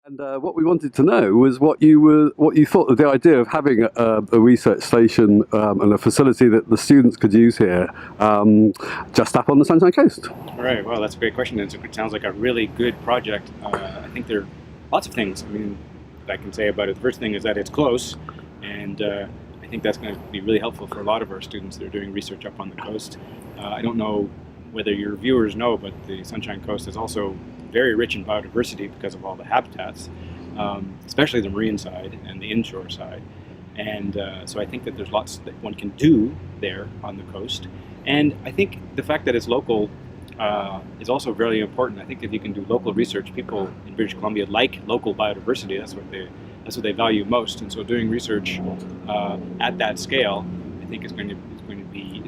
And what we wanted to know was what you thought of the idea of having a research station and a facility that the students could use here, just up on the Sunshine Coast. All right. Well, that's a great question. It sounds like a really good project. I think there are lots of things. I mean, I can say about it. The first thing is that it's close, and I think that's going to be really helpful for a lot of our students that are doing research up on the coast. I don't know whether your viewers know, but the Sunshine Coast is also very rich in biodiversity because of all the habitats, especially the marine side and the inshore side. And so I think that there's lots that one can do there on the coast. And I think the fact that it's local is also very important. I think if you can do local research, people in British Columbia like local biodiversity. That's what they value most. And so doing research at that scale, I think is going to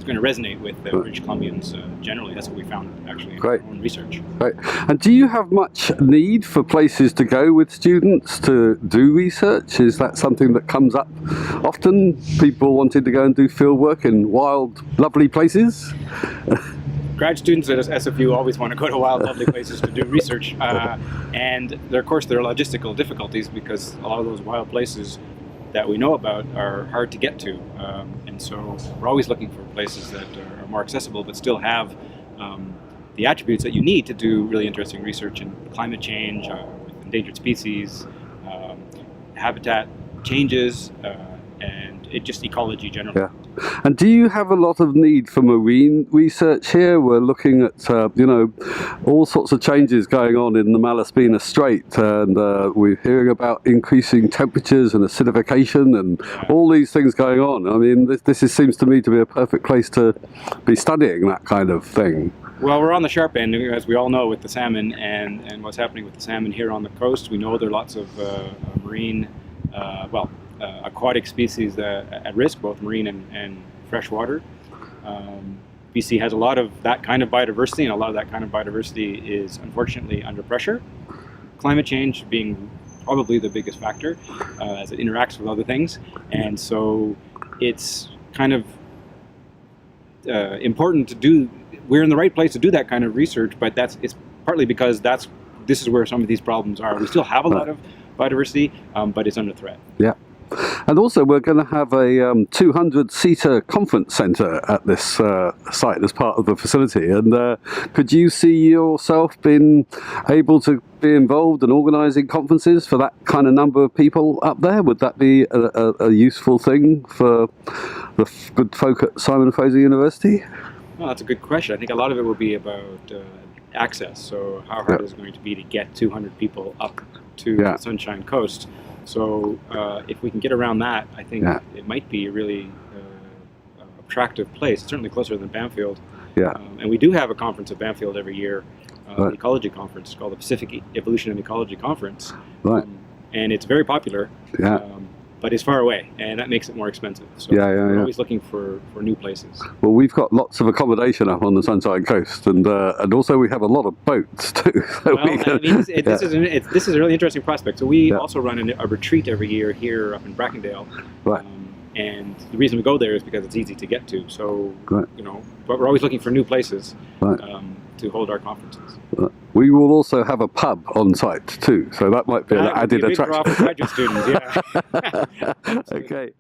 resonate with British Columbians generally. That's what we found actually in our own research. Right. And do you have much need for places to go with students to do research? Is that something that comes up often? People wanting to go and do field work in wild, lovely places? Grad students at SFU always want to go to wild, lovely places to do research, and of course there are logistical difficulties because a lot of those wild places that we know about are hard to get to, and so we're always looking for places that are more accessible but still have the attributes that you need to do really interesting research in climate change, with endangered species, habitat changes, and just ecology generally. Yeah. And do you have a lot of need for marine research here? We're looking at, all sorts of changes going on in the Malaspina Strait, and we're hearing about increasing temperatures and acidification and all these things going on. I mean, this seems to me to be a perfect place to be studying that kind of thing. Well, we're on the sharp end, as we all know, with the salmon and what's happening with the salmon here on the coast. We know there are lots of marine, aquatic species at risk, both marine and freshwater. BC has a lot of that kind of biodiversity, and a lot of that kind of biodiversity is unfortunately under pressure. Climate change being probably the biggest factor as it interacts with other things, and so it's kind of important to do. We're in the right place to do that kind of research, but it's partly because this is where some of these problems are. We still have a lot of biodiversity, but it's under threat. Yeah. And also we're going to have a 200-seater conference centre at this site as part of the facility, and could you see yourself being able to be involved in organising conferences for that kind of number of people up there? Would that be a useful thing for the good folk at Simon Fraser University? Well, that's a good question. I think a lot of it will be about access, so how hard is it going to be to get 200 people up to the Sunshine Coast. So if we can get around that, I think it might be a really attractive place, certainly closer than Bamfield. Yeah. And we do have a conference at Bamfield every year, an ecology conference called the Pacific Evolution and Ecology Conference. Right. And it's very popular, but it's far away, and that makes it more expensive. So we're always looking for new places. Well, we've got lots of accommodation up on the Sunshine Coast, and also we have a lot of boats too. So this is a really interesting prospect. So we also run a retreat every year here up in Brackendale. Right. And the reason we go there is because it's easy to get to. So, but we're always looking for new places to hold our conferences. We will also have a pub on site too, so that might be an added attraction. For graduate students, yeah. Okay.